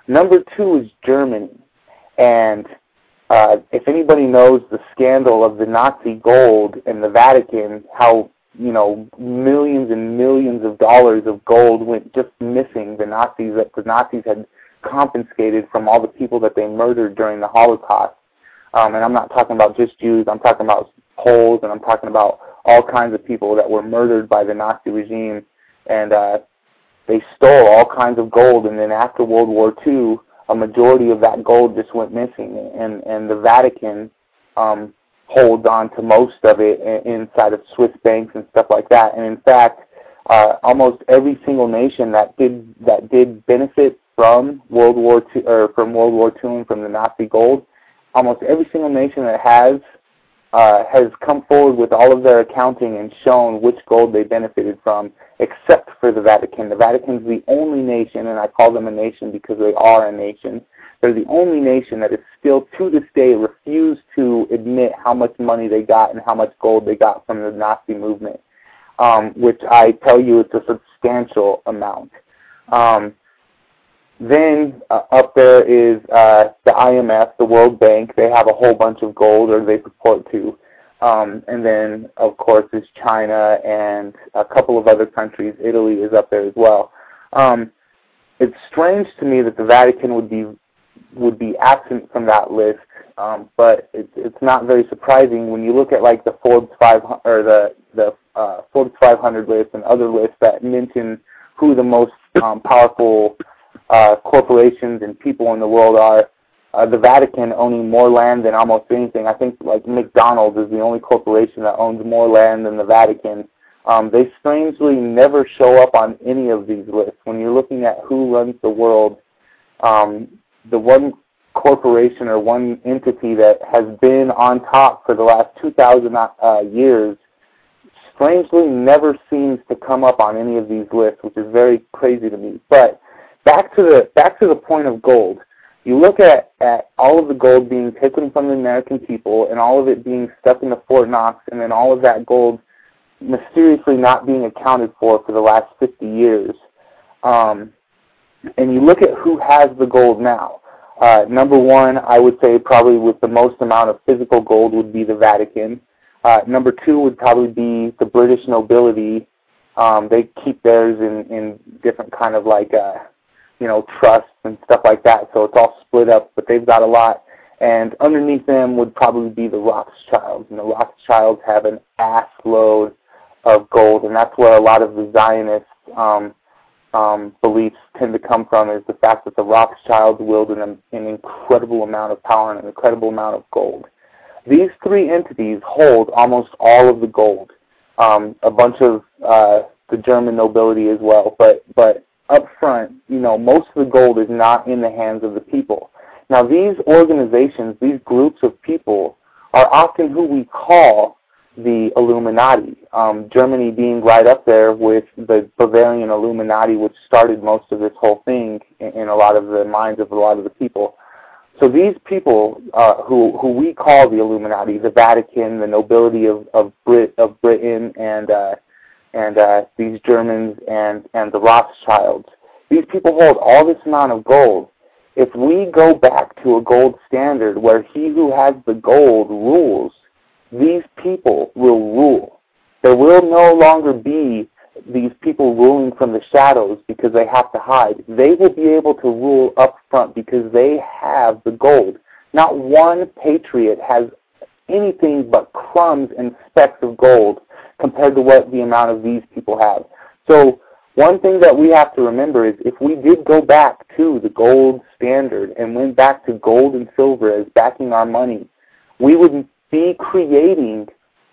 Number 2 is Germany. And if anybody knows the scandal of the Nazi gold in the Vatican, how, millions and millions of dollars of gold went just missing, the Nazis had confiscated from all the people that they murdered during the Holocaust. And I'm not talking about just Jews, I'm talking about Poles, and I'm talking about all kinds of people that were murdered by the Nazi regime. And they stole all kinds of gold, and then after World War II, a majority of that gold just went missing, and the Vatican holds on to most of it inside of Swiss banks and stuff like that. And in fact, almost every single nation that did benefit from World War II and from the Nazi gold, almost every single nation that has come forward with all of their accounting and shown which gold they benefited from, except for the Vatican. The Vatican's the only nation, and I call them a nation because they are a nation. They're the only nation that is still, to this day, refused to admit how much money they got and how much gold they got from the Nazi movement, which I tell you it's a substantial amount. Then up there is the IMF, the World Bank. They have a whole bunch of gold, or they purport to. And then, of course, is China and a couple of other countries. Italy is up there as well. It's strange to me that the Vatican would be absent from that list, but it's not very surprising when you look at like the Forbes 500 or the Forbes 500 list and other lists that mention who the most powerful corporations and people in the world are. The Vatican owning more land than almost anything. I think like McDonald's is the only corporation that owns more land than the Vatican. They strangely never show up on any of these lists. When you're looking at who runs the world, the one corporation or one entity that has been on top for the last 2,000 years strangely never seems to come up on any of these lists, which is very crazy to me. But back to the point of gold. You look at all of the gold being taken from the American people and all of it being stuck in the Fort Knox, and then all of that gold mysteriously not being accounted for the last 50 years. And you look at who has the gold now. Number 1, I would say probably with the most amount of physical gold would be the Vatican. Number 2 would probably be the British nobility. They keep theirs in different kind of like trusts and stuff like that, so it's all split up, but they've got a lot. And underneath them would probably be the Rothschilds, and the Rothschilds have an ass load of gold, and that's where a lot of the Zionist beliefs tend to come from, is the fact that the Rothschilds wield an incredible amount of power and an incredible amount of gold. These 3 entities hold almost all of the gold, a bunch of the German nobility as well, but up front, most of the gold is not in the hands of the people. Now, these organizations, these groups of people, are often who we call the Illuminati, Germany being right up there with the Bavarian Illuminati, which started most of this whole thing in a lot of the minds of a lot of the people. So these people who we call the Illuminati, the Vatican, the nobility of Britain, and these Germans and the Rothschilds. These people hold all this amount of gold. If we go back to a gold standard where he who has the gold rules, these people will rule. There will no longer be these people ruling from the shadows because they have to hide. They will be able to rule up front because they have the gold. Not one patriot has anything but crumbs and specks of gold compared to what the amount of these people have. So one thing that we have to remember is if we did go back to the gold standard and went back to gold and silver as backing our money, we would be creating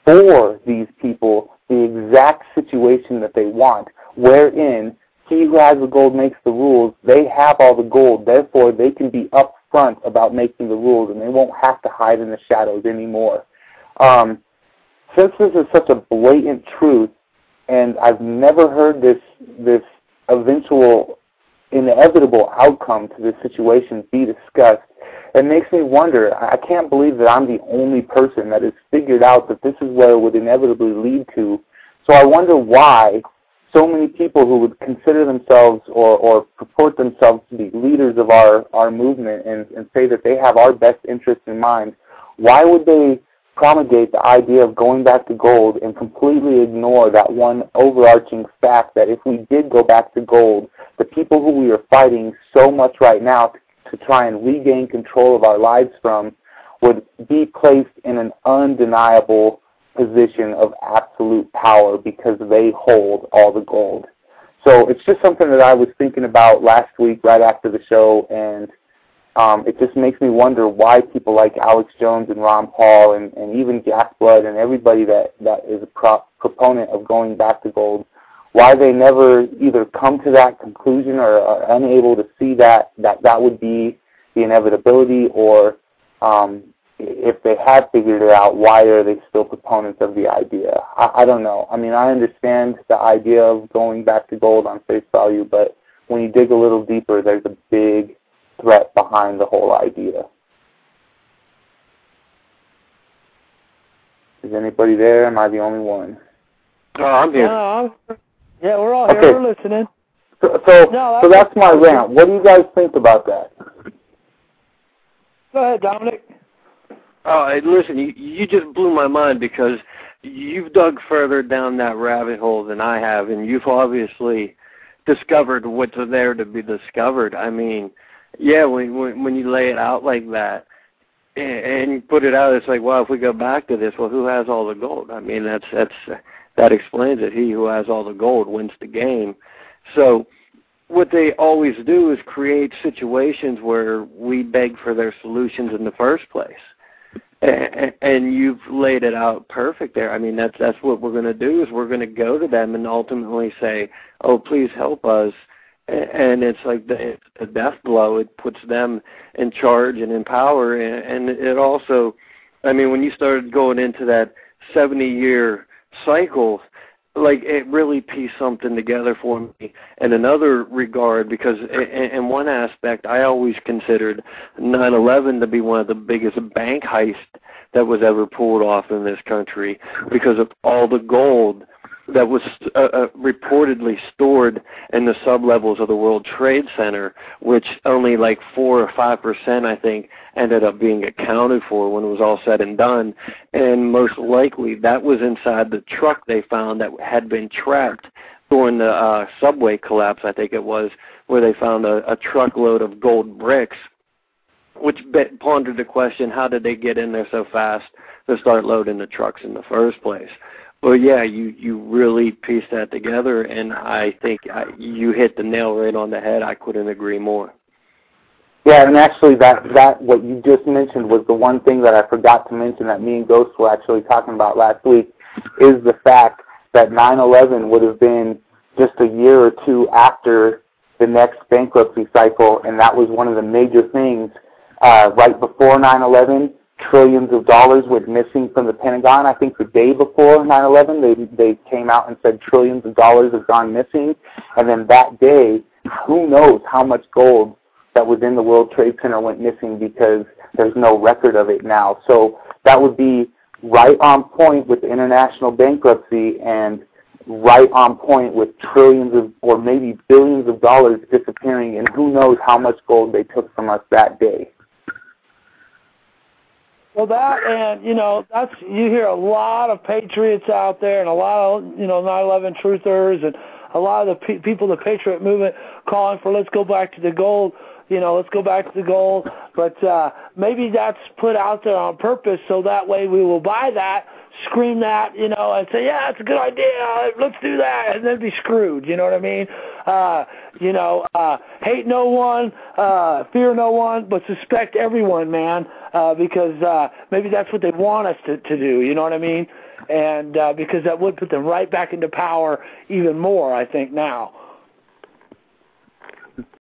for these people the exact situation that they want, wherein he who has the gold makes the rules. They have all the gold, therefore they can be upfront about making the rules, and they won't have to hide in the shadows anymore. Since this is such a blatant truth, and I've never heard this inevitable outcome to this situation be discussed, it makes me wonder. I can't believe that I'm the only person that has figured out that this is where it would inevitably lead to. So I wonder why so many people who would consider themselves or purport themselves to be leaders of our movement and say that they have our best interests in mind, why would they promulgate the idea of going back to gold and completely ignore that one overarching fact that if we did go back to gold, the people who we are fighting so much right now to try and regain control of our lives from would be placed in an undeniable position of absolute power because they hold all the gold. So it's just something that I was thinking about last week right after the show, and it just makes me wonder why people like Alex Jones and Ron Paul and even Jack Blood and everybody that is a proponent of going back to gold, why they never either come to that conclusion or are unable to see that would be the inevitability, or if they have figured it out, why are they still proponents of the idea? I don't know. I mean, I understand the idea of going back to gold on face value, but when you dig a little deeper, there's a big threat behind the whole idea. Is anybody there? Am I the only one? Oh, I'm here. Yeah, we're all here. Okay. We're listening. So that's my rant. What do you guys think about that? Go ahead, Dominic. Oh, listen, you just blew my mind because you've dug further down that rabbit hole than I have, and you've obviously discovered what's there to be discovered. I mean, yeah, when you lay it out like that and you put it out, it's like, well, if we go back to this, well, who has all the gold? I mean, that explains it. He who has all the gold wins the game. So what they always do is create situations where we beg for their solutions in the first place. And you've laid it out perfect there. I mean, that's what we're going to do is we're going to go to them and ultimately say, oh, please help us. And it's like it's a death blow. It puts them in charge and in power. And it also, I mean, when you started going into that 70-year cycle, like it really pieced something together for me in another regard, because in one aspect I always considered 9/11 to be one of the biggest bank heists that was ever pulled off in this country because of all the gold that was reportedly stored in the sublevels of the World Trade Center, which only like 4 or 5%, I think, ended up being accounted for when it was all said and done. And most likely that was inside the truck they found that had been trapped during the subway collapse, I think it was, where they found a truckload of gold bricks, which pondered the question, how did they get in there so fast to start loading the trucks in the first place? Well, yeah, you really pieced that together, and I think you hit the nail right on the head. I couldn't agree more. Yeah, and actually that what you just mentioned was the one thing that I forgot to mention that me and Ghost were actually talking about last week, is the fact that 9/11 would have been just a year or two after the next bankruptcy cycle, and that was one of the major things. Right before 9/11, trillions of dollars went missing from the Pentagon. I think the day before 9/11, they came out and said trillions of dollars have gone missing. And then that day, who knows how much gold that was in the World Trade Center went missing, because there's no record of it now. So that would be right on point with international bankruptcy and right on point with trillions of, or maybe billions of dollars disappearing, and who knows how much gold they took from us that day. Well, that, and, you hear a lot of patriots out there and a lot of, 9/11 truthers and a lot of the people, the patriot movement, calling for let's go back to the gold, let's go back to the gold. But maybe that's put out there on purpose so that way we will buy that, scream that, and say, yeah, it's a good idea, let's do that, and then be screwed, you know what I mean? Hate no one, fear no one, but suspect everyone, man, because maybe that's what they want us to do, you know what I mean? And because that would put them right back into power even more, I think, now.